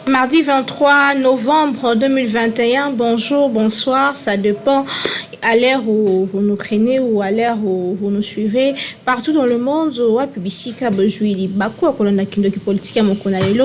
Mardi 23 novembre 2021, bonjour, bonsoir, ça dépend à l'heure où vous nous prenez ou à l'heure où vous nous suivez. Partout dans le monde,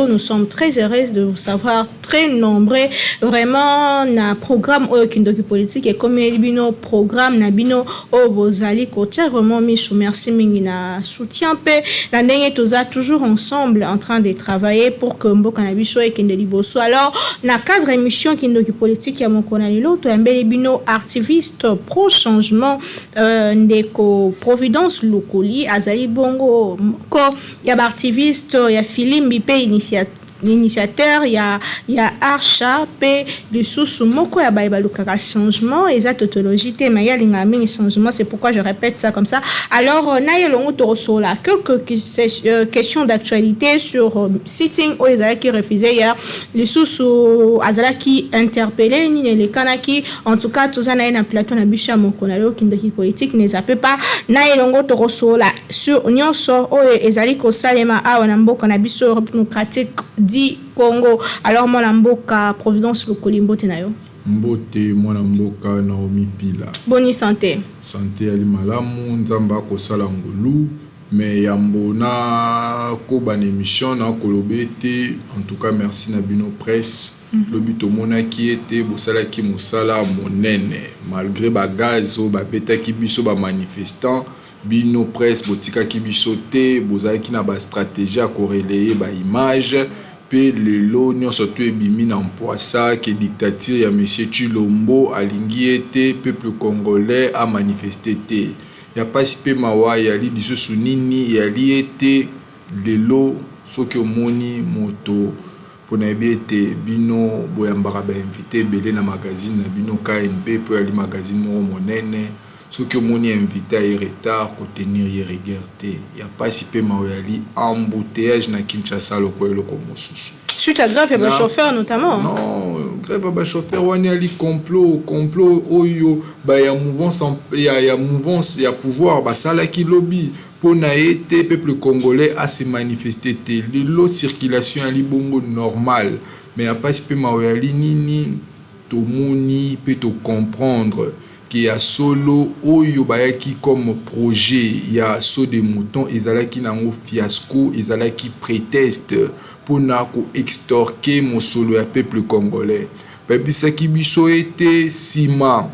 nous sommes très heureux de vous savoir très nombreux. Vraiment, na programme Kindoki politique et comme bino programme na bino Obozali Kotia, vraiment merci mingina soutien pe la nenge toza toujours ensemble en train de travailler pour que Mboka na biso et Kindeli Bosso. Alors, na cadre émission Kindoki politique ya mokonalilo to ambeli bino activiste pro changement ndeko Providence Lukuli azali bongo ko ya ba activiste ya Filimbi pe initiateur ya Archa pe de sous moko ya baluka changement et za tautologie te mais ya linga mini changement, c'est pourquoi je répète ça comme ça. Alors na yelongo to sola quelques questions d'actualité sur sitting au ezala qui refusait hier les sous azala qui interpellé ni les kanaki en tout cas tous na na plateau na bicha mokonalo Kindoki politique ne zappe pas na yelongo to sola sur nyonso o ezali ko salema awa na mboka na biso démocratique di Congo. Alors mon mboka Providence Lukuli mbote na yo. Mbote mwana mboka Naomi Pila. Bonne santé. Santé ali malamu nzamba ko sala ngolu mais yambona ko ban émission na kolobete en tout cas merci na bino presse. Le but au mona qui était bosala ki mosala monene malgré bagazo ba beta ki biso ba manifestant bino presse botika ki biso te bozala ki na ba stratégie à corréler ba image pe lelo nyonso to ebimi na mpoasa ke dictature ya monsieur Chilombo alingi ete peuple congolais a manifesté te ya pasi pe mawa ya li lisusu nini ya li ete lelo soki omoni moto pona ete bino boyambaka ba invité belé na magazine na bino KNP pe ali magazine mo monene soki omoni invité a retard ko tenir rigueur te ya pasi pe mawa ya li embouteillage na Kinshasa loko mosusu suite à grève ya chauffeur notamment. Non, grève ya chauffeur wani ali complot oyo ba ya mouvance ya mouvance ya pouvoir basala ki lobby pona ete peuple congolais a se manifester te lelo circulation ali bongo normal mais ya pasi pe mawali nini tomoni peut to comprendre qui a solo oyo bayaki comme projet ya saut des moutons ezalaki nango fiasco ezalaki prétexte pona ko extorquer mon solo ya peuple congolais babisaki biso ete sima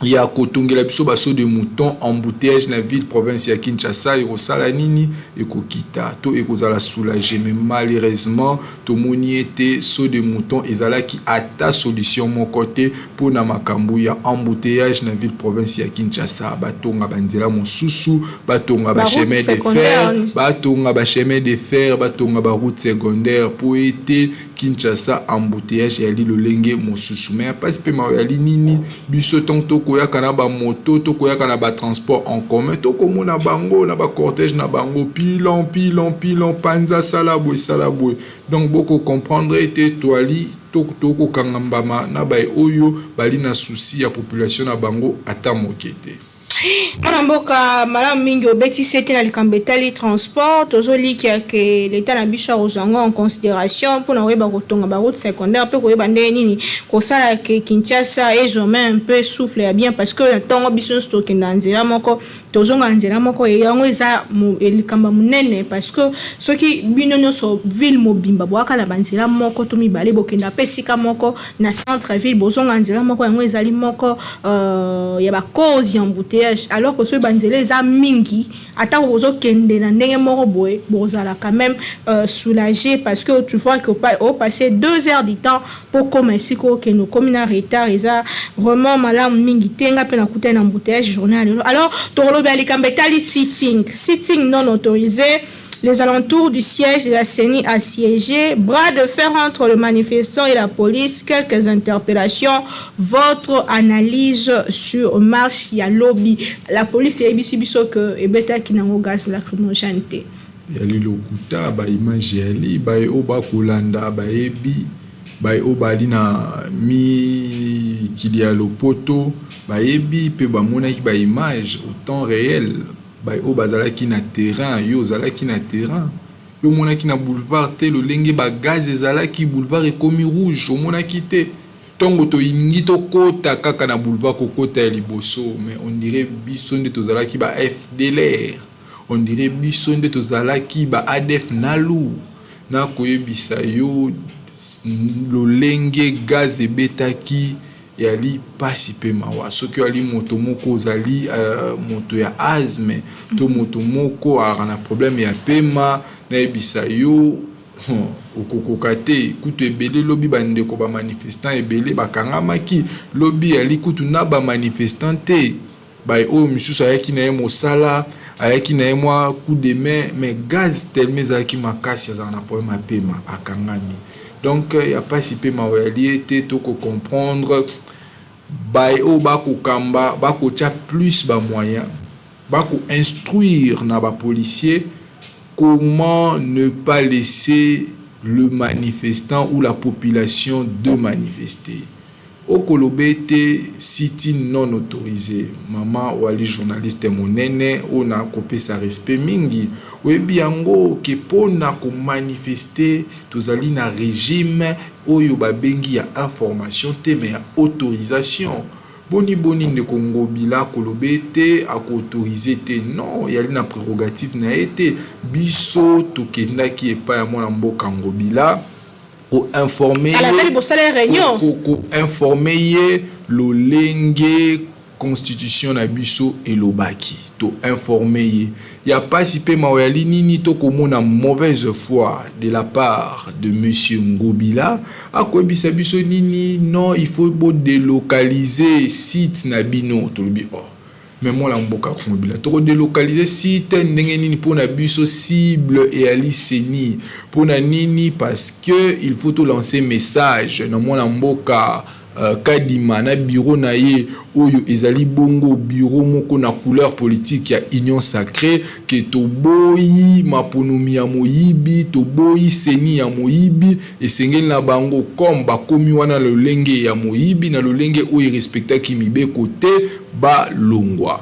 ya kotongela biso baso de mouton embouteillage na ville province ya Kinshasa ekosala nini ekokita to ekozala soulager mais malheureusement tomoni ete so de mouton ezalaki ata solution mon côté pour na makambo ya embouteillage na ville province ya Kinshasa batonga banzela mosusu batonga ba chemin de fer batonga ba chemin de fer batonga ba route secondaire pour ete Kinshasa embouteillage ya li lolenge mosusu mais pas pe ma ya li nini biso tonto koyaka na ba moto to koyaka na ba transport en commun to komona bango na ba cortège na bango pilon panza salabo donc beaucoup comprendre était toali to kangambama na ba oyo bali na souci ya population na bango ata mokete. Mwana mboka malamu mingi obeti sete na likambetali transport tozoli ke l'état na biso ozango en considération pour na weba kotonga ba route secondaire pe koyeba ndenge nini kosala ke Kinshasa ezome un peu souffle ya bien parce que le temps biso stocké na nzela moko tozonga nzela moko yango eza likamba munene parce que soki bino nyonso ville mobimba boaka la banzela moko to mibale bokenda pe sika moko na centre ville bozonga nzela moko yango ezali moko ya ba cause ya embouteillage alors que ce banzela eza mingi ata ozo kende na ndenge moko boye bozala quand même soulagé parce que tu vois que au passer 2 heures du temps pour commencer que nos communes retard eza vraiment malamu mingi tenga pe na kuta na embouteillage journal alors tolo bali kambetali sitting non autorisé. Les alentours du siège de la CENI assiégés, bras de fer entre le manifestant et la police, quelques interpellations, votre analyse sur marche ya lobby. La police est biso que ebeta kinango gaz lacrymogène. Yali lokuta ba image yali ba oba kolanda ba ebi ba obali na mi kilia lopoto ba ebi pe ba mona ki ba image au temps réel. Ba o bazala ki na terrain yo zala ki na terrain yo monaki na boulevard te lolenge ba gaz ezalaki boulevard ekomi rouge omonaki te tongo toyingi tokota kaka na boulevard kokota ya liboso mais on dirait biso nde tozalaki ba FDLR on dirait biso nde tozalaki ba ADF nalu na koyebisa yo lolenge gaz ebetaki yali pasi pe mawa soki ali moto moko ozali moto ya asthme to moto moko ana problème ya pema na ebisa yo okokoka te kutu ebele lobi bandeko ba manifestant ebele bakangamaki lobi yali kutu na ba manifestant te bay o misusu ayaki na ye mosala ayaki na ye mwa coup de main mais gaz tellement ezalaki makasi azala na problème ya pema akangami donc ya pasi pe mawa yali ete toko comprendre bay o bako kamba bako tia plus ba moyen bako instruire na ba policier comment ne pas laisser le manifestant ou la population de manifester. Au Kolobete, site non autorisé. Maman ou ali journaliste monene, on a coupé sa respect mingi. Ou biango ke pona ko manifester, tozali na régime, oyo babengi ya information te mais ya autorisation. Boni de Congo bila Kolobete a autorisé te non yali na prérogative na été biso tokenda ki epa ya mwana mboka ngobila o informer à la veille pour la réunion ko informer ye lolenge constitution na biso elobaki to informer ye ya pas si pe mawali nini to komona mauvaise foi de la part de monsieur Ngobila akwebisa biso nini non il faut délocaliser site na bino to lobi oh mais moi la mboka Ngobila to délocaliser site ndenge nini pona biso cible et ali seni pona nini parce que il faut to lancer message na moi la mboka kadima na bureau na ye oyo ezali bongo bureau moko na couleur politique ya union sacrée ke toboyi maponomi ya moyibi toboyi seni ya moyibi esengeli na bango comme bakomi wana lolenge ya moyibi na lolenge oyo respectaki mibeko te ba longwa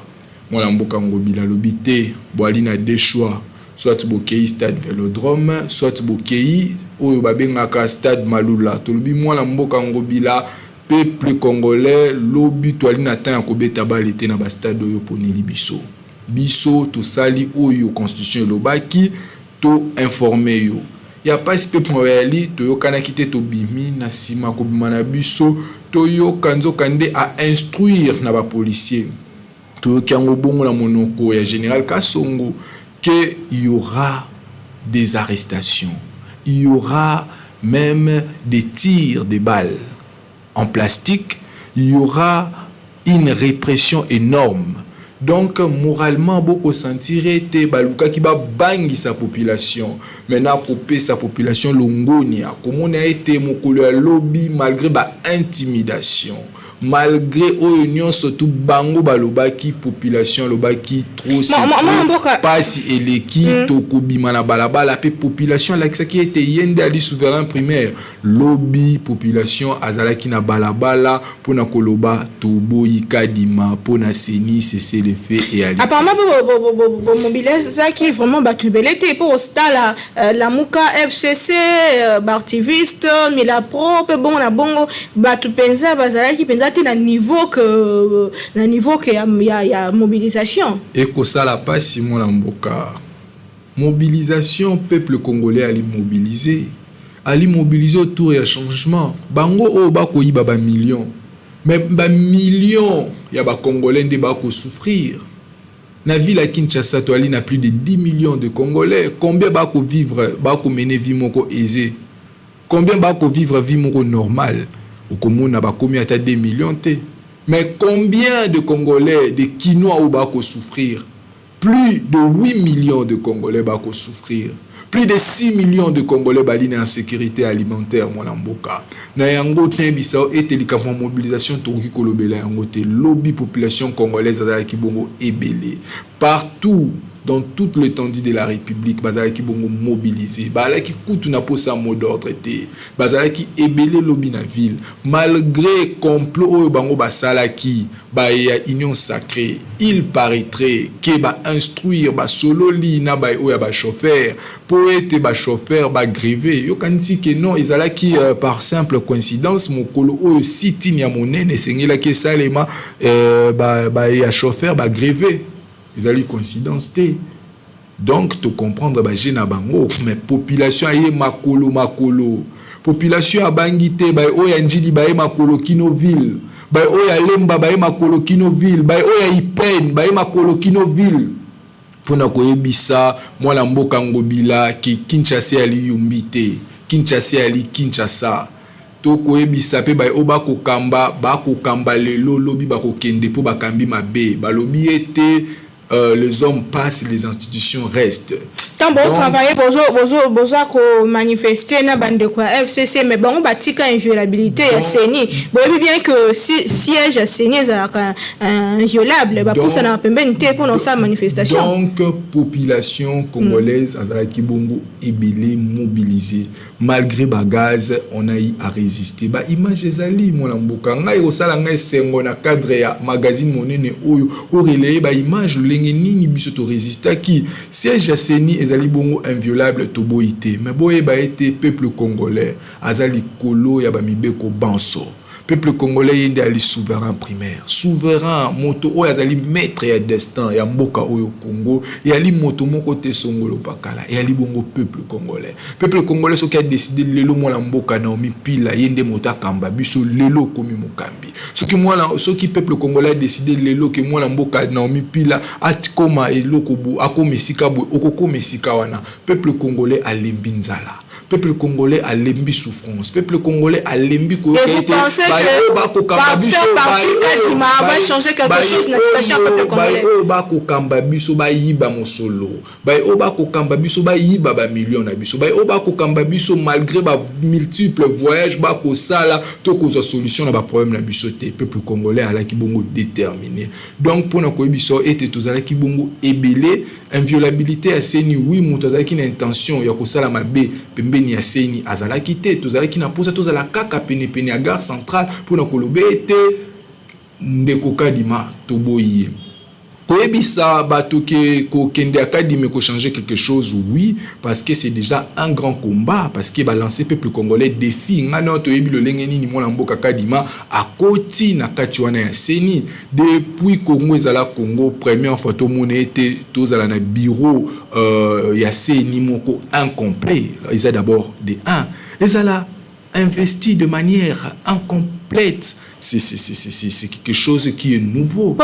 mwana mboka Ngobila lobi te boali na deux choix soit bokei stade Vélodrome soit bokei oyo babengaka stade Malula tolobi mwana mboka Ngobila peuple congolais lobi toali na temps ya kobeta bale te na ba stade oyo poneli biso to sali oyo constitution lobaki to informer yo ya pas peuple royali to yokana kite to bimi na sima ko bima na biso to yokanzo kande a instruire na ba policier to kango bongo la monoko ya général Kasongo que il y aura des arrestations il y aura même des tirs de balles en plastique, il y aura une répression énorme. Donc, moralement, beaucoup sentirait te baluka qui va bangi sa population. Maintenant, couper sa population longonia. Comme on a été mokolo ya lobby malgré ba intimidation. Malgré union surtout bango balobaki population lobaki trop pasi eleki tokobima na balabala pe population la qui était yende ali souverain primaire lobby population azalaki na balabala pona koloba toboyi kadima pona seni cesser le fait et ali apparemment mobiliser ça qui vraiment batubelete pour stala la muka FCC bartiviste mais la propre bon na bongo batupenza bazalaki penza na niveau que ya mobilisation et que ça la passe mon mboka mobilisation peuple congolais ali mobiliser autour ya changement bango o ba ko yiba ba millions mais ba millions ya ba congolais ndé ba ko souffrir na ville à Kinshasa to ali na plus de 10 millions de congolais combien ba ko vivre ba ko mener vie moko aisée combien ba ko vivre vie moko normale au commun n'a pas commis à 2 millions te. Mais combien de Congolais, de Kinois ou bako souffrir? Plus de 8 millions de Congolais bako souffrir. Plus de 6 millions de Congolais baline en sécurité alimentaire mon amboka. Na yango tembisao et télécamon mobilisation toki kolobela yango te lobby population congolaise à ki bongo ebele. Partout dans toute l'étendue de la République, bazalaki bongo mobilisé, bazalaki kutu na posa mot d'ordre te, bazalaki ebele lobby na ville, malgré complot oyo bango basalaki, ba ya union sacrée, il paraîtrait que ba instruire ba solo li na ba oya ba chauffeur, pour être ba chauffeur ba grévé, yo kanisi que non, ezalaki par simple coïncidence mokolo oyo siti ya monene sengela ke salema ba ya chauffeur ba grévé. Ezali coïncidence te. Donc tu comprendre ba jena bango, mais population aye makolo population abangi te ba oya njili ba makolo kino ville, ba oya lemba ba makolo kino ville, ba oya ipen ba makolo kino ville. Pona koyebisa mwana mboka ngobila ki Kinshasa ali yumbite, Kinshasa ali Kinshasa. To koyebisa pe ba oba kokamba lelo lobi ba kokende po bakambi mabe, ba lobi ete les hommes passent, les institutions restent. Tant bon travailler bozo ko manifester na bande kwa FCC, mais bon batika inviolabilité ya CENI. Bon bien que si siège à CENI inviolable, ba pour ça na pembeni te pour sa manifestation. Donc population congolaise azalaki bongo ebele mobilisée, malgré bagaz on a eu à résister. Ba image ezali mona mboka ngai osala ngai sengo na cadre ya magazine monene oyo o relayer ba image lenge nini biso to résister ki siège à CENI ezali bongo inviolable toboité, mais boye ba été peuple congolais azali kolo ya ba mibeko banso. Peuple congolais yende ali souverain primaire, souverain moto oyo azali maître ya destin ya mboka oyo Congo, et ali moto moko te songolo pakala, et ali bongo peuple congolais. Peuple congolais so ki a décidé lelo mwana mboka na omipila yende mota kamba biso lelo komi mokambi. So ki peuple congolais a décidé lelo ke mwana mboka na omipila atikoma eloko bu akomesika bu okoko wana. Peuple congolais a lembi nzala. Peuple congolais a lembi souffrance. Peuple congolais a lembi ko va changer quelque chose na situation peuple congolais. Ba ko kamba biso ba yiba mosolo. Ba ko kamba biso ba yiba ba million na biso. Ba ko kamba biso malgré ba multiples voyages ba ko sala to ko solution na ba problème na biso te. Peuple congolais ala ki bongo déterminé. Donc pour na ko biso ete tozala ki bongo ebele inviolabilité à CENI, oui moto azalaki na intention ya ko sala mabe pembeni ya CENI azalaki te, tozalaki na posa tozala kaka pene ya gare centrale pour na kolobe ete ndeko kadima toboyi. Koyebisa bato ke ko kende akadime ko changer quelque chose, oui, parce que c'est déjà un grand combat, parce que balancer peuple congolais défi ngana to yebi lo lengeni ni mwana mboka kadima akoti na kati wana ya CENI depuis Congo ezala Congo première fois to monete tozala na bureau ya CENI moko incomplet. Ils d'abord des 1 ezala investi de manière incomplète. C'est quelque chose qui est nouveau.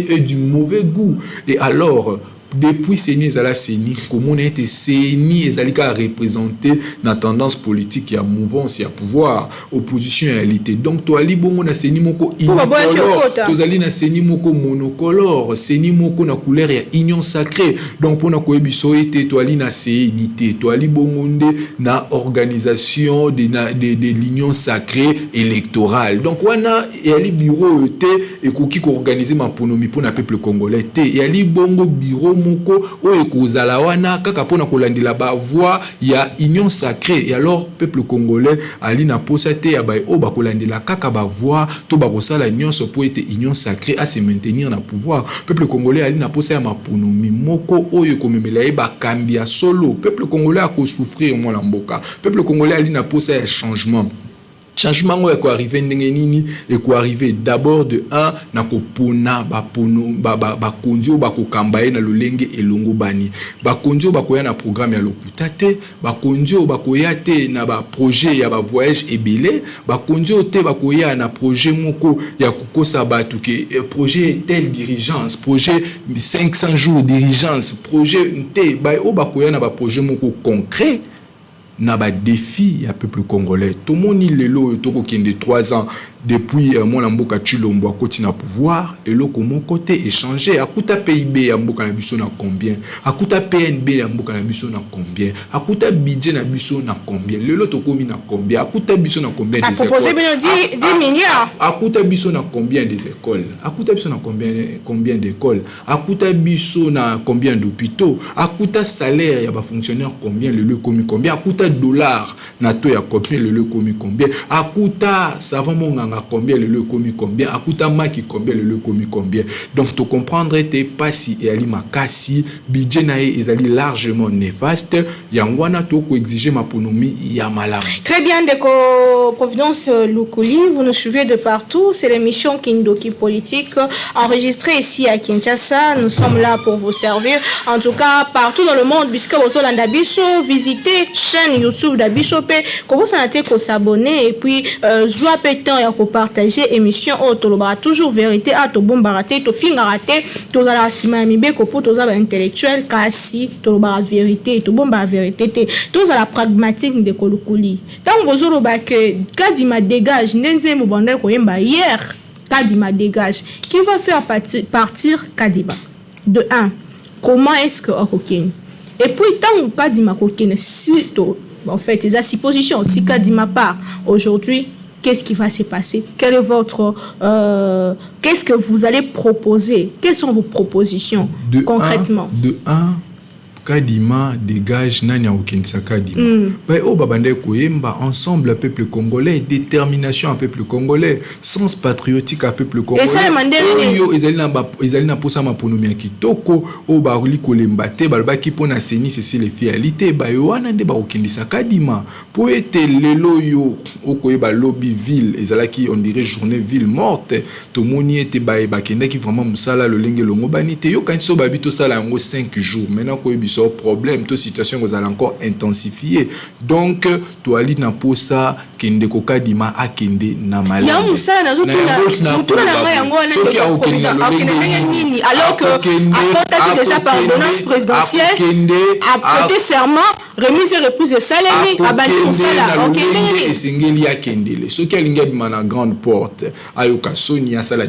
Et du mauvais goût. Et alors, depuis CENI ezala CENI, comment on a été CENI ezalika représenter la tendance politique ya mouvance ya pouvoir opposition en réalité. Donc to ali bongo na CENI moko unicolore, to ali na CENI moko monocolore, CENI moko na couleur ya union sacrée. Donc pour na koyebiso ete to ali na CENI te, to ali bongo nde na organisation de l'union sacrée électorale. Donc wana ali bureau te et koki ko organiser ma ponomi pour na peuple congolais te. Et ali bongo bureau moko oyo kozala wana kaka pona kolandela ba voix ya union sacrée. Et alors peuple congolais ali na posa te ya ba o ba kolandela kaka ba voix to ba kosala nyonso po ete union sacrée à se maintenir na pouvoir. Peuple congolais ali na posa ya maponomi moko oyo komemela e ba kambia solo. Peuple congolais a ko souffrir mo la mboka. Peuple congolais ali na posa ya changement. Changement est arrivé nini et quoi arriver d'abord de 1 na kopona ba kondio ba kokambaye na lolenge elongo bani ba kondio ba koya na programme ya lokuta te ba kondio ba koya te na ba projet ya ba voyage ebele ba kondio te ba koya na projet moko ya kokosa batu ke projet tel dirigeance projet 500 jours dirigeance projet te ba koya na ba projet moko concret na ba défi ya peuple congolais. Tout le monde lelo toko kende 3 ans depuis mwana mboka Chilombo akoti na pouvoir et loko mon côté échanger akuta PIB ya mboka na biso na combien, akuta PNB ya mboka na biso na combien, akuta budget na biso na combien, lelo tokomi na combien, akuta biso na combien des écoles, proposé 10 milliards, akuta biso na combien des écoles, akuta biso na combien d'écoles, akuta biso na combien d'hôpitaux, akuta salaire ya ba fonctionnaire combien, le komi combien, akuta dollar na to ya combien, le komi combien, akuta savon monganga combien, le komi combien, akuta maki combien, le komi combien. Donc tu comprendre te pasi et ali makasi budget na ezali largement néfaste yangwana to ko exiger ma ponomi ya malam. Très bien, Déco Providence Lukuli, vous nous suivez de partout. C'est l'émission Kindoki Politique enregistrée ici à Kinshasa. Nous sommes là pour vous servir. En tout cas, partout dans le monde, puisque vous êtes dans Bisso, visitez chaîne YouTube d'Abisso, comment ça a été qu'on s'abonner et puis joie pétant et pour partager émission Otolobara toujours vérité à to bombaraté to fingaraté to la simamibe ko pour to za intellectuel kasi to bara vérité to bomba vérité to za la pragmatique de Kolukuli. Tant bozolo ba que Kadima dégage ndenze mo bande ko yemba hier Kadima dégage qui va faire partir Kadima de 1 comment est-ce que Okokene et puis tant Kadima Kokene si to en fait les suppositions si Kadima part aujourd'hui. Qu'est-ce qui va se passer? Quel est votre qu'est-ce que vous allez proposer? Quelles sont vos propositions concrètement? De 1 Kadima dégage nani okendisa Kadima. Bah o babande koyemba ensemble peuple congolais, détermination à peuple congolais, sens patriotique à peuple congolais. Et ça yo ezali na posa maponomi ya kitoko o ba li kolemba te balba ki pona seni c'est les finalités ba yo wana nde ba okendisa Kadima po ete lelo yo okoyeba lobby ville ezalaki on dirait journée ville morte to moni ete ba kenda ki vraiment musala lo lenge longo banite yo kanso ba bito sala ngo 5 jours maintenant ko problème, toute situation vous allez encore intensifier. Donc, tu as dit na posa kende ko Kadima a kende na malade. Ya musala na zoto na mutuna na ngaya ngona nini alors que a déjà par ordonnance présidentielle a prêté serment remise et reprise de salami a bandi musala okende esengeli ya kendele. Ce qui a linga bima na grande porte ayoka Sonia sala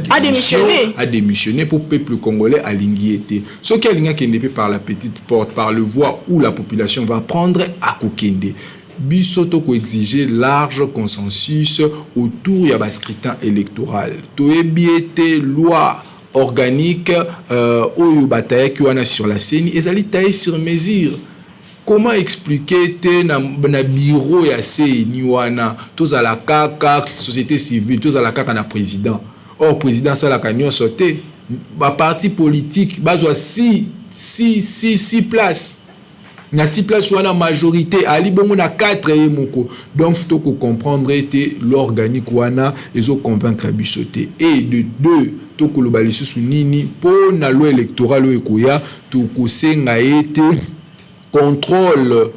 a démissionné pour peuple congolais a lingiété. Ce qui a linga kende par la petite porte par le voie où la population va prendre à Kokende. Bisoto ko exiger large consensus autour ya ba scrutin électoral. To ebiete loi organique oyo bataille qui wana sur la scène ezali taille sur mesure. Comment expliquer te na bureau ya CENI wana toza la kaka société civile toza la kaka na président. Or président ça la kanyo sauté ba parti politique bazwa 6 places. Na 6 places ou na majorité ali bongo na 4 et moko. Donc faut que comprendre était l'organique wana ezo convaincre bisoté et de 2 to ko lobali susu nini po na loi électorale ekoya to ko senga été contrôle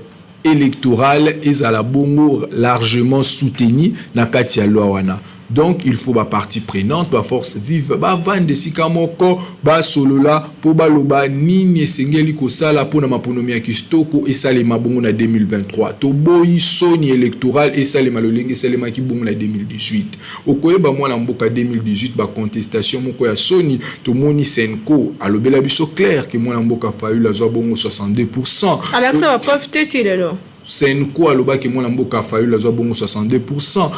électoral ezala bongo largement soutenu na kati ya loi wana. Donc il faut ba partie prenante, ba force vive, ba vande sikamoko, ba solola po ba loba nini esengeli ko sala po na maponomi ya kistoko esalema bongo na 2023. To boyi soni électoral esalema lolenge esalema ki bongo na 2018. Okoyeba mwana mboka 2018 ba contestation moko ya soni to moni Senko alobela biso clair que mwana mboka Fayulu zo bongo 62%. Alors ça va profiter si lelo. Senko aloba ke mwana mboka Fayulu zo bongo 62%.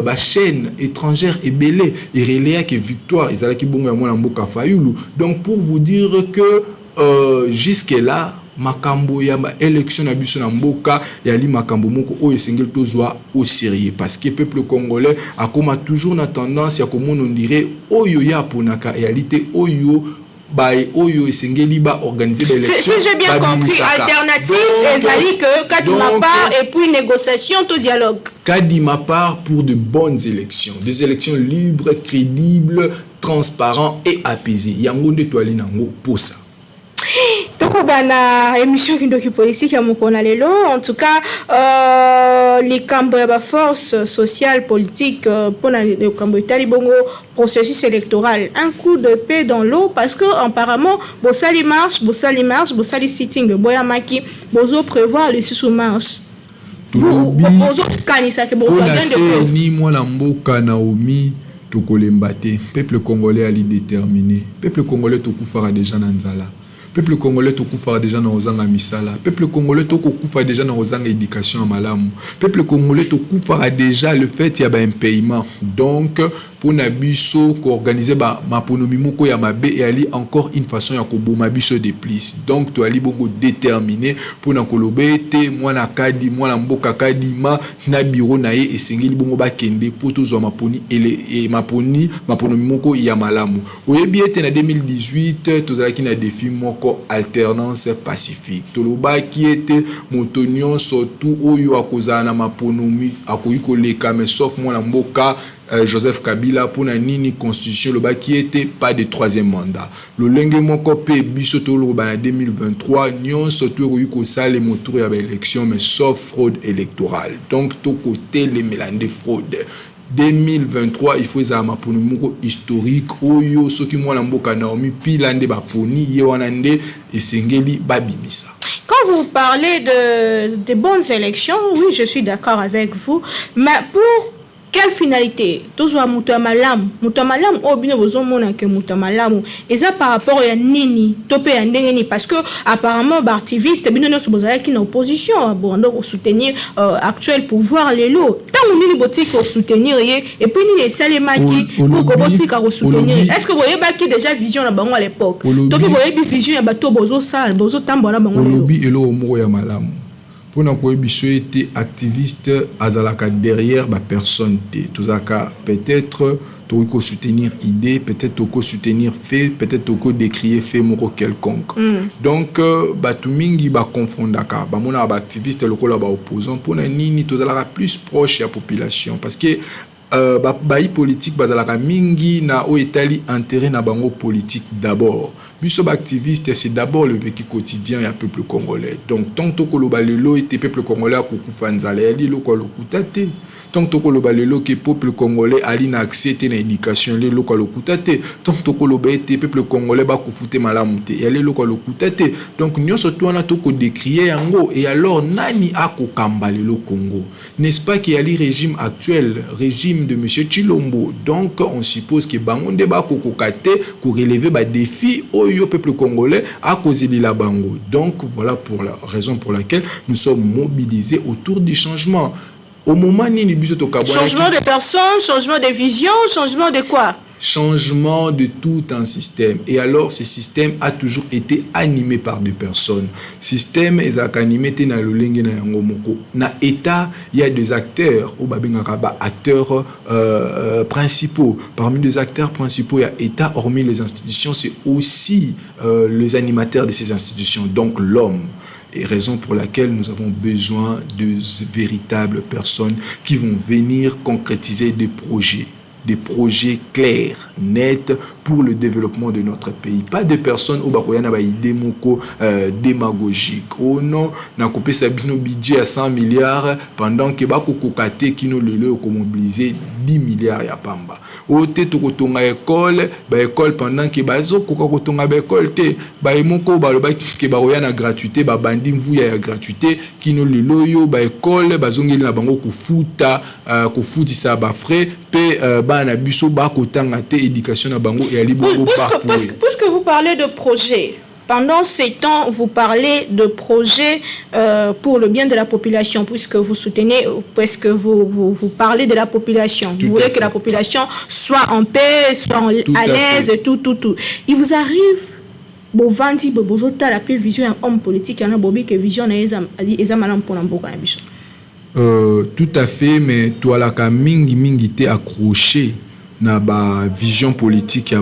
Ba chaîne étrangère et belé et relais que victoire ezalaki bongo ya mwana mboka Fayulu. Donc pour vous dire que jusque là makambo ya élection na biso na mboka ya li makambo moko o esengel tozwa au sérieux parce que peuple congolais a comme toujours na tendance ya comme on dirait oyo ya ponaka réalité oyo by oyo esengeli ba organiser l'élection. Si j'ai bien compris, alternative ezali que Kadima part et puis négociation tout dialogue. Kadima part pour de bonnes élections, des élections libres, crédibles, transparentes et apaisées. Yango nde toali nango pour ça. Toko bana émission Kindoki Politique ya mokona lelo en tout cas les cambo ya force sociale politique pour le cambo itali bongo processus électoral un coup de paix dans l'eau parce que apparemment bosali marche bosali sitting boya maki bozo prévoir les sous marche ni mwana mboka Naomi tokolemba te. Peuple congolais ali déterminé. Peuple congolais tokufara déjà na nzala. Peuple congolais tokufara déjà na ozanga misala. Peuple congolais tokufara déjà na ozanga éducation malamu. Peuple congolais tokufara déjà le fait ya ba impayement. Donc pour na biso ko organiser ba maponomi moko ya mabe et ali encore une façon ya ko boma biso de plus. Donc to ali bongo déterminé pour na kolobete mwana kadi mwana mboka kadima na biro na ye esengeli bongo ba kende pour tozwa maponi et maponomi moko ya malamu. Oyebi ete na 2018 tozalaki na défi moko alternance pacifique. Toloba ki ete motonion surtout oyo akozana na maponomi akoyiko leka mais sauf mwana mboka Joseph Kabila pour na nini constitution le qui était pas de troisième mandat. Le lenge moko pe biso to lo ba 2023 nyon surtout ko sale motour ya élection mais sauf fraude électorale. Donc to côté les mélangés fraude. 2023 il faut za maponi moko historique oyo soki mwana mboka Naomi pilande ba poni ye wana nde esengeli babimisa. Quand vous parlez de bonnes élections, oui, je suis d'accord avec vous, mais pour quelle finalité? Toujours mutamalam au bino bozo mona ke mutamalam et ça par rapport à nini topé à ndengeni parce que apparemment ba activiste bino no sobozala qui na opposition bon donc soutenir actuel pouvoir les lots tant nini boutique au soutenir et puis ni les salema qui pour ko boutique à soutenir est-ce que vous voyez ba qui déjà vision na bango à l'époque donc vous voyez vision ya bato bozo sal bozo tambola bango lobi elo mo ya malamu. Pour nous été activiste azalaka derrière ba personne te tozaka peut-être toko soutenir idée peut-être toko soutenir fait peut-être toko décrier fait moko quelconque donc batu mingi ba confondaka ba mona ba activiste lokola ba opposant pour na nini tozalaka plus proche ya population parce que bayi politique bazalaka mingi na o etali intérêt na bango politique d'abord biso ba activiste c'est d'abord le vécu quotidien ya peuple congolais donc tant to koloba lelo et peuple congolais akukufa nzala ali loko lokutate tant to koloba lelo ke peuple congolais ali na accès te na éducation le loko lokutate tant to koloba et peuple congolais ba kufute malamu te ali loko lokutate donc nyonso to na to ko décrier yango et alors nani akokamba lelo Congo n'est-ce pas qu'il y a le régime actuel régime de monsieur Chilombo donc on suppose que bangonde ba kokokate ko relever ba défi oyo peuple congolais à cause de la bango donc voilà pour la raison pour laquelle nous sommes mobilisés autour du changement au moment ni biso to kabwana changement de personne changement de vision changement de quoi changement de tout un système. Et alors, ce système a toujours été animé par des personnes. Système est animé na lolenge na yango moko. Na état, il y a des acteurs, ou babengaka acteurs principaux. Parmi les acteurs principaux, il y a état, hormis les institutions, c'est aussi les animateurs de ces institutions, donc l'homme. Et raison pour laquelle nous avons besoin de véritables personnes qui vont venir concrétiser des projets clairs, nets pour le développement de notre pays. Pas de personnes au bakoyana ba idée moko démagogique. Oh non, na coupé sabino budget à 100 milliards pendant que bako kokate kino lelo ko mobiliser 10 milliards ya pamba. O te to kotonga école, ba école pendant que bazo kotonga ba école te, ba emoko ba loba ke ba oyana gratuité, ba bandi mvuya ya gratuité kino lelo yo ba école bazongeli na bango kufuta kufutisa ba frais pe na biso ba kotanga te éducation na bango et ali bongo puisque vous parlez de projet pendant ces temps vous parlez de projet pour le bien de la population puisque vous soutenez puisque vous parlez de la population vous voulez que la population soit en paix soit à l'aise tout il vous arrive bovandi bozota la vision un homme politique na bobi que vision na eza malam pour mboka na biso. Tout à fait, mais toi la ka mingi te accroché na ba vision politique ya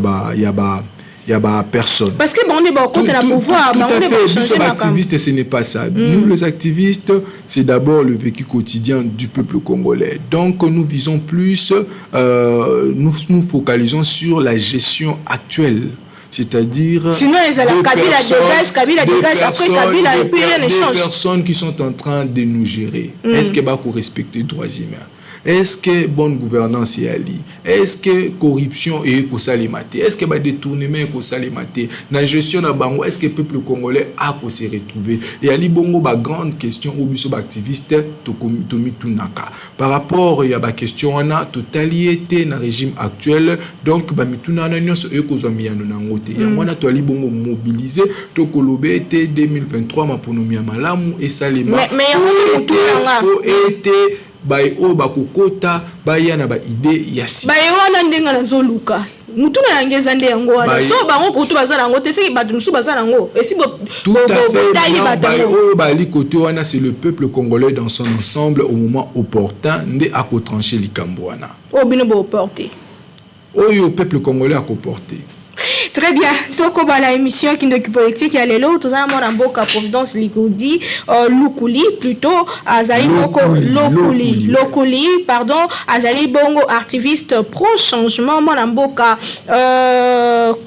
ba personne. Parce que on est bon contre la pouvoir, on est bon changer ma activiste ce n'est pas ça. Nous les activistes, c'est d'abord le vécu quotidien du peuple congolais. Donc nous visons plus nous focalisons sur la gestion actuelle. C'est-à-dire sinon Kabila dégage après Kabila et puis rien ne change. Des personnes qui sont en train de nous gérer. Est-ce que va respecter les droits humains? est-ce que bonne gouvernance est ali, est-ce que corruption est kosalimate, est-ce que ba détournement est kosalimate na gestion na bango, est-ce que peuple congolais a ko se retrouver et ali bongo ba grande question au biso ba activiste to mitunaka par rapport ya ba question wana totalité na régime actuel donc ba mituna na nyonso e ko zomiano na ngote ya mwana to ali bongo mobiliser to kolobe te 2023 maponomi ya malamu et salima mais été bai o bakokota baya na ba idée ya si bai wana ndenga na zoluka mutuna yangeza nde yango wana so bango kutu bazana ngo te seki batu musu bazana ngo esi bo tout à fait bai o bali koto wana c'est le peuple congolais dans son ensemble au moment opportun nde akotrancher likambo wana o bino bo porter oyo peuple congolais akoporter. Très bien. Donc, la émission qui nous politique, il y a les lots. Tout ça, mon amboka Providence Ligodi, Lukuli, plutôt, Azali Lokuli, pardon, Azali Bongo, activiste pro-changement, mon amboka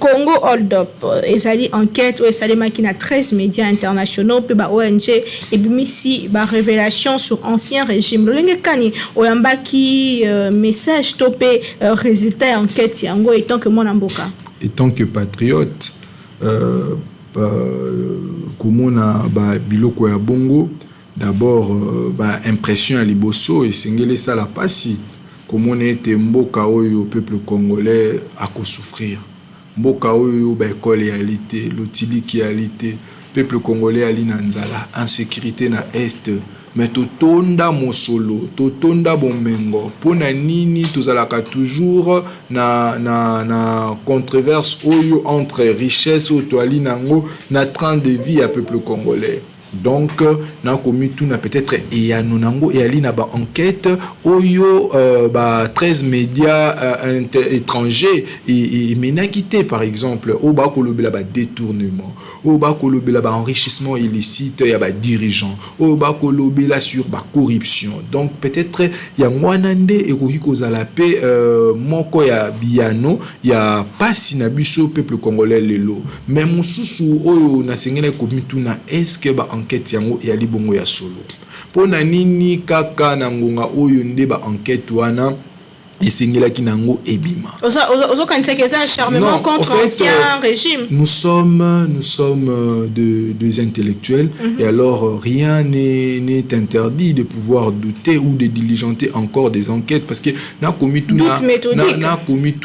Congo Hold Up, Azali enquête, ou Azali Makina 13 médias internationaux, puis ONG, et puis ici, révélation sur ancien régime. Le Lengekani, Oyambaki, message topé, résultat enquête, yango, et tant que mon amboka. Et tant que patriote, comme on a biloko ya bongo, d'abord impression à liboso et singele ça la passi. Comme on était mboka oyo peuple congolais à ko souffrir. Mboka oyo école réalité, l'otili qui réalité, peuple congolais ali na nzala, insécurité na est. Mais totonda mosolo, totonda bomengo, pona nini tozalaka toujours na controverse oyo entre richesse ou toali nango na train de vie à peuple congolais. Donc na komi tout na peut-être eyano nango et ali na ba enquête oyo 13 médias étrangers et menakité par exemple au ba kolobela ba détournement au ba kolobela ba enrichissement illicite ya ba dirigeants au ba kolobela sur ba corruption. Donc peut-être ya mwanande et koki kozala pe moko ya biano ya pasi na biso peuple congolais lelo mais mususu oyo na sengena komi tout na est-ce que ba enquête yango ya libongo ya solo pona nini kaka na ngonga oyo nde ba enquête wana esengelaki nango ebima ozo kanisa que ça charmement contre ancien régime. Nous sommes des intellectuels et alors rien n'est interdit de pouvoir douter ou de diligenter encore des enquêtes parce que na komi tout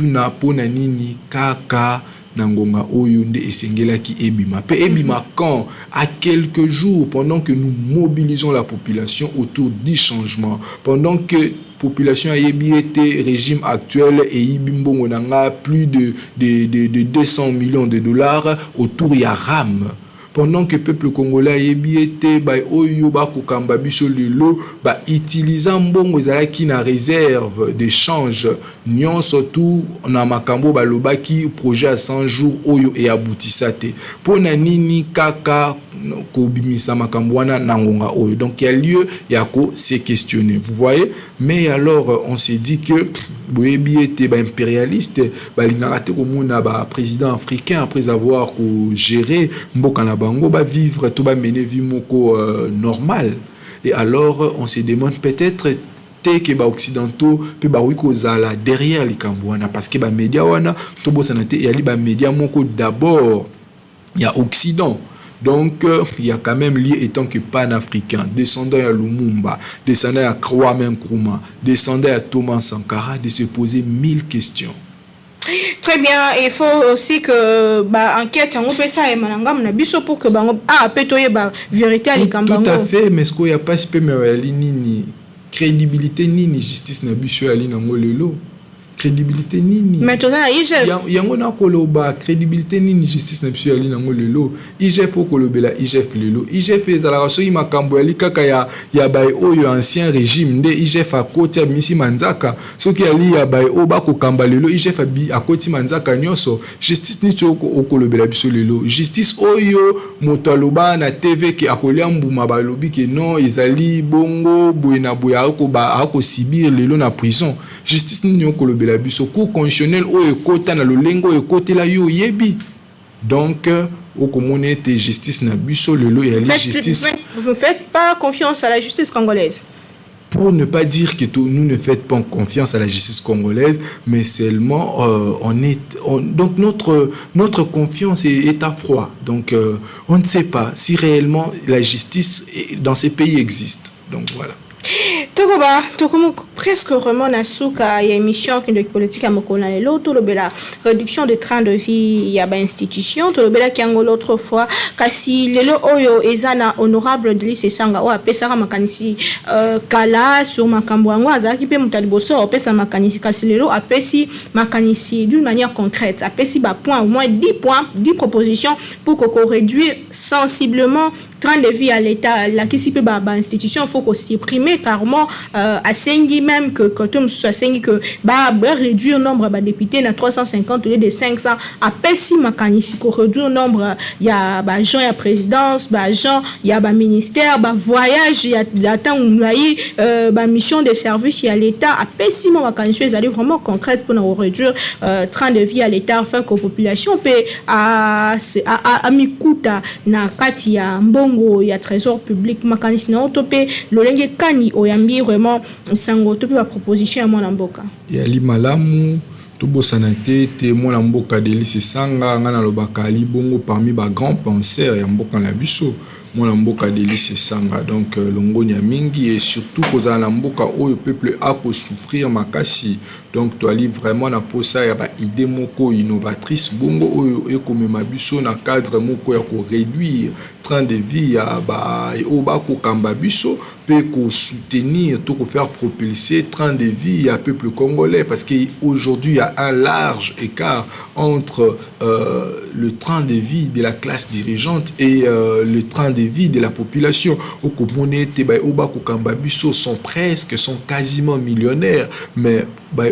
na pona nini kaka Nangonga Oyunde et Sengelaki Ebima. Ebima quand à quelques jours, pendant que nous mobilisons la population autour du changement, pendant que population a été régime actuel et Ibimbo a plus de 200 millions de dollars autour ya RAM. Pendant que le peuple congolais a été oyo ba kokamba biso lelo ba utilisant mbongo ezalaki na réserve d'échange nyon surtout na makambo balobaki projet à 100 jours oyo et aboutisate pona nini kaka ko bimisa makambo wana na ngonga oyo. Donc il y a lieu ya ko se questionner, vous voyez. Mais alors on s'est dit que boyebi était impérialiste balingaka te komona ba président africain après avoir géré mboka na bango ba vivre tout ba mener vie moko normal. Et alors on se demande peut-être que ba occidentaux pe ba wiko zala derrière likambo wana parce que ba média wana to bosana te ya li ba média moko d'abord il y a occident. Donc, il y a quand même lié étant que pan-africain, descendant à Lumumba, descendant à Kwame Nkrumah, descendant à Thomas Sankara, de se poser 1000 questions. Très bien, il faut aussi que enquête on peut ça et manangam na biso pour que petoye vérité à likambango. Tout à fait, mais ce qu'il y a pas ni crédibilité ni justice na biso ali na ngolelo. Crédibilité nini maintenant IGF yango na koloba crédibilité nini justice na biso ali nango lelo IGF okolobela IGF lelo IGF ezalaka soki makambo ali kaka ya bai oyo ancien régime nde IGF akoti ya misi manzaka soki ali ya bai o bakokamba lelo IGF akoti manzaka nyonso justice ni okolobela biso lelo justice oyo moto aloba na TV ke akolia mbuma balobi ke non ezali bongo boyena boya akosibir lelo na prison justice ni okolobela la biso cour constitutionnel o ekota na lolengo ekotela yo yebi. Donc au communauté justice na biso lelo et la justice. Vous ne faites pas confiance à la justice congolaise. pour ne pas dire que nous ne faites pas confiance à la justice congolaise, mais seulement donc notre confiance est à froid. Donc on ne sait pas si réellement la justice dans ces pays existe. Donc voilà. Tokoba, presque vraiment na suka ya émission qui de politique à mokona lelo to lobela réduction de train de vie ya ba institution to lobela kiango l'autre fois kasi lelo oyo ezana honorable Delis Esanga o apesa makanisi kala sur makambo yango azaki pe mutali boso opesa makanisi kasi lelo apesi makanisi d'une manière concrète apesi ba point au moins 10 points 10 propositions pour qu'on réduire sensiblement train de vie à l'État, la qui peut ba institution, il faut qu'on supprimer carrément à Sengi même que quand on soit Sengi que réduire le nombre de députés à 350 au lieu de 500 à Pessi Makanisi qu'on réduire le nombre il y a gens il y a présidence gens il y a ministère voyage il y a tant mission de service il y a l'État à Pessi Makanisi ils allaient vraiment concrète pour nous réduire train de vie à l'État afin que la population peut à mikuta na kati ya mbongo ya trésor public makanisi na otopé lolenge kani oyambi vraiment sango topé ba proposition ya mwana mboka ya limalamu tobosana te mwana mboka Delis Esanga ngana lobaka ali bongo parmi ba grands penseurs ya mboka na biso mwana mboka Delis Esanga donc longoni ya mingi et surtout kozala na mboka oyo peuple a ko souffrir makasi donc to ali vraiment na posa ya ba idée moko innovatrice bongo oyo ekomema biso na cadre moko ya ko réduire train de vie ya ba ko kamba biso pe ko soutenir to ko faire propulser train de vie ya peuple congolais parce que aujourd'hui il y a un large écart entre le train de vie de la classe dirigeante et le train de vie de la population au komone te ba ko kamba biso sont quasiment millionnaires mais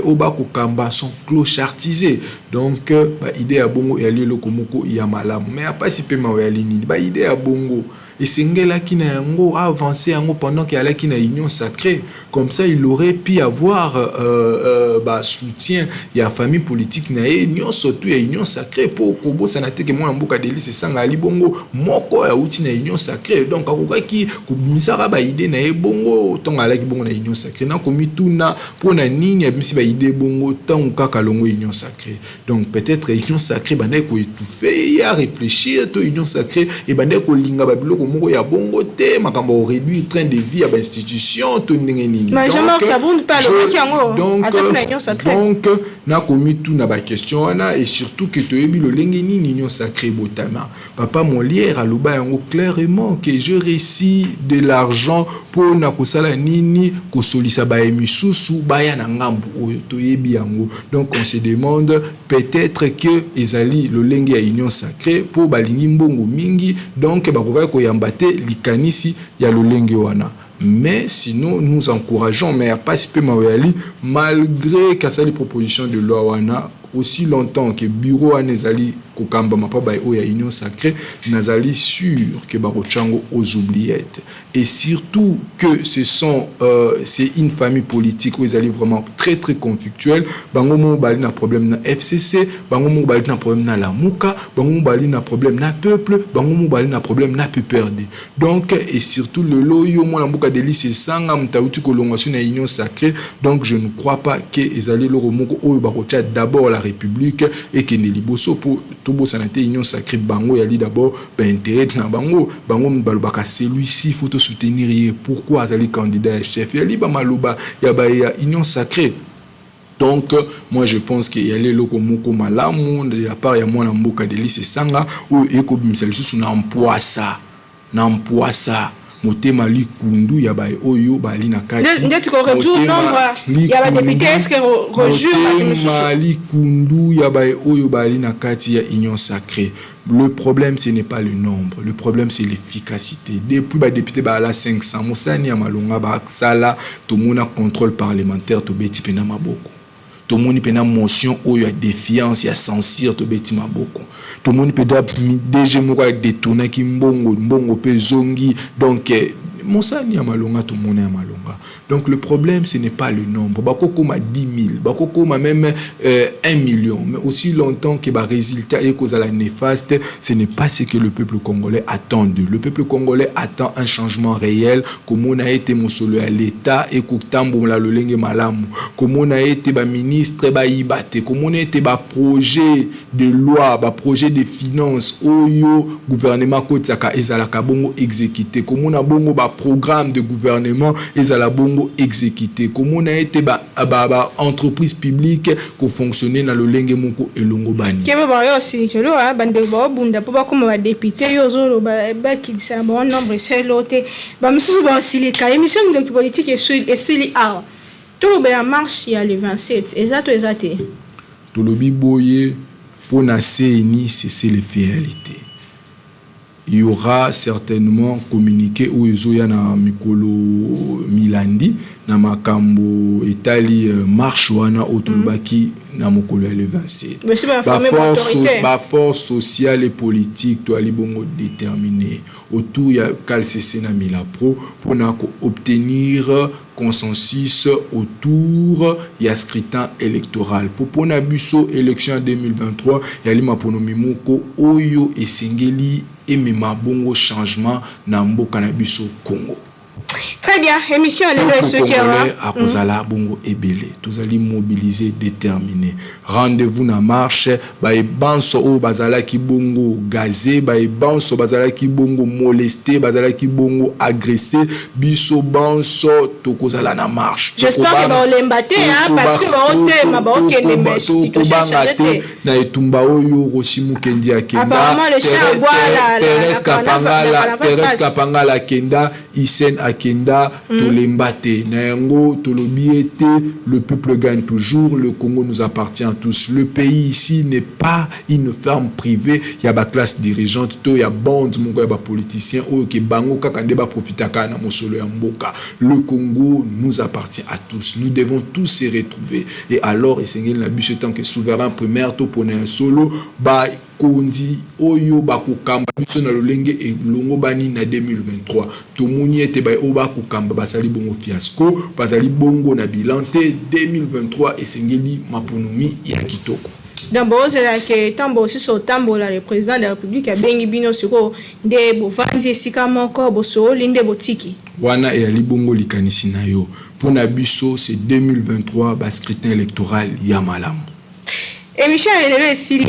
oba kokamba sont clochartisés donc idée ya bongo ya lelo komoko ya malamu mais apa sipe ma ya linini idée ya bongo et sengela qui na yango a avancé yango pendant qu'il y a qui na union sacrée comme ça il aurait pu avoir soutien ya famille politique na union surtout ya union sacrée pour kobo sanate que mwana mboka Delis Esanga ali bongo moko ya uti na union sacrée donc akokaki kumisaka ba idée na bongo tonga alaki bongo na union sacrée na komituna pona nini abimisi ba idée bongo tonga kaka longo union sacrée donc peut-être union sacrée banda ko étouffer ya réfléchir to union sacrée et banda ko linga ba biloko moko ya bongo te makambo réduire train de vie à ba institution to ndenge nini donc na komitu na ba question wana et surtout que to yebi lo lenge nini union sacrée botama papa Molière aloba yango clairement que je récit de l'argent pour na kosala nini ko solisa ba emisusu baya na ngambu oyo to yebi yango donc on se demande peut-être que ezali lo lenge ya union sacrée pour balingi mbongo mingi donc ba kovaya ko yambate likanisi ya lo lenge wana. Mais sinon, nous encourageons, mais pas si peu malgré qu'à ça les propositions de loi wana aussi longtemps que bureau anezali kokamba mapaba o ya union sacrée nazali sûr que barochango aux oubliettes et surtout que c'est une famille politique où ils allaient vraiment très très conflictuelle bango mo bali na problème na FCC bango mo bali na problème na Lamuka bango mo bali na problème na peuple bango mo bali na problème na PPRD donc et surtout le loyo mo na mboka Delis Esanga mtauti kolongwa na union sacrée donc je ne crois pas que ils allaient le remoko o barocha d'abord la République et que Neliboso pour Tobo Sanate Union Sacrée Bango Yali d'abord intérêt na Bango Balubaka celui-ci il faut te soutenir pourquoi Azali candidat chef Yali Bamaluba Yabaya Union Sacrée. Donc moi je pense qu'il y a les locaux moko malamu de la part ya mwana mboka Delis Esanga ou eko bimisa lisusu na mpoasa motema likundu ya ba oyo bali na kati ndeti ko retour nombre ya ba député est-ce que motema likundu ya ba oyo bali na kati ya union sacrée. Le problème ce n'est pas le nombre, le problème c'est l'efficacité. Depuis ba député ba la 500 mosani ya malonga ba sala to mona contrôle parlementaire to beti pena maboko. Tout le monde peut avoir motion ou il y a défiance, il y a censure, tout le monde tout le monde peut avoir des gens qui détournent qui mbongo pe zongi donc Monsani ya malonga, tout le monde ya malonga. Donc le problème, ce n'est pas le nombre. Bakoko ma 10 000, bakoko ma même 1 million. Mais aussi longtemps que le résultat est cause à la néfaste, ce n'est pas ce que le peuple congolais attend d'eux. Le peuple congolais attend un changement réel. Comme on a été monsolo à l'État et qu'autambo la lolenge malamu. Comme on a été ministre ibate. Comme on a été projet de loi, projet de finances, oyo gouvernement kotsaka ezalaka bongo exécuté. Comme on a bongo programme de gouvernement ezala bongo exécuté. Comme on a été entreprise publique qui fonctionnait dans le lenge moko elongo bani. Kebe ba yo sinikelo bande ba bunda po ba comme ba député yo zolo ba ki sa bon nombre c'est loté ba mususu ba silika émission de politique et suli a tout le bien marche il y a le 27 exact tout le biboye pour na CENI c'est les réalités. Il y aura certainement communiqué où ils ont na mikolo milandi na makambo etali marche wana otulubaki na mokolo le 27. Ba force sociale et politique to ali bongo déterminé autour ya KCC na Milapro pour na obtenir consensus autour ya scrutin électoral pour pona biso élection 2023 ya lima ponomi moko oyo esengeli emema bongo changement na mboka na biso Congo. Très bien, émission à Kozala bongo ebele. Tous allez mobiliser, déterminer. Rendez-vous na marche. Bae banso o bazala ki bongo gazé. Bae banso bazala ki bongo molesté. Bazala ki bongo agressé. Biso banso to kozala na marche. J'espère que va l'embaté parce que va ote ma ba oke ne na etumba oyo Rosimu Kendi akenda. Apparemment le chien boit Teres Kapangala kenda Isen akenda tolembate na yango tolobiete le peuple gagne toujours, le Congo nous appartient à tous. Le pays ici n'est pas une ferme privée, il y a ba classe dirigeante, to ya bande mongo ya ba politicien o ke bango kaka nde ba profitaka na mosolo ya mboka. Le Congo nous appartient à tous. Nous devons tous se retrouver et alors esengeli na biso tant que souverain primaire to pona solo ba kondi oyo bakukamba biso na lolenge elongo bani na 2023 tomoni ete ba oba kukamba basali bongo fiasco basali bongo na bilante 2023 esengeli maponomi ya kitoko. D'abord, c'est là que tambo aussi so tambo le président de la République a bengi bino siko nde bovanzi esika moko boso linde botiki. Wana e ali bongo likanisi na yo. Pona biso c'est 2023 ba scrutin électoral ya malamu. Émission est ici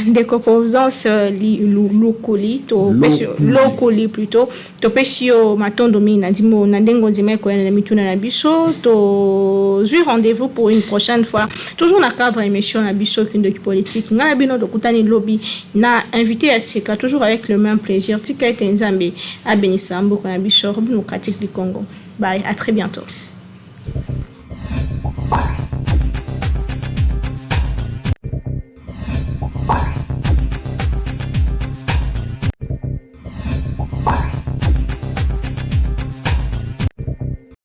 des composances locali to locali plutôt to pesio matondomi na dimo na dengo zime ko na mituna na biso to ju rendez-vous pour une prochaine fois toujours na cadre émission na biso kindo politique na bino to kutani lobby na invité à Seka toujours avec le même plaisir tika Nzambe a bénissa mboka na biso République démocratique du Congo. Bye, à très bientôt.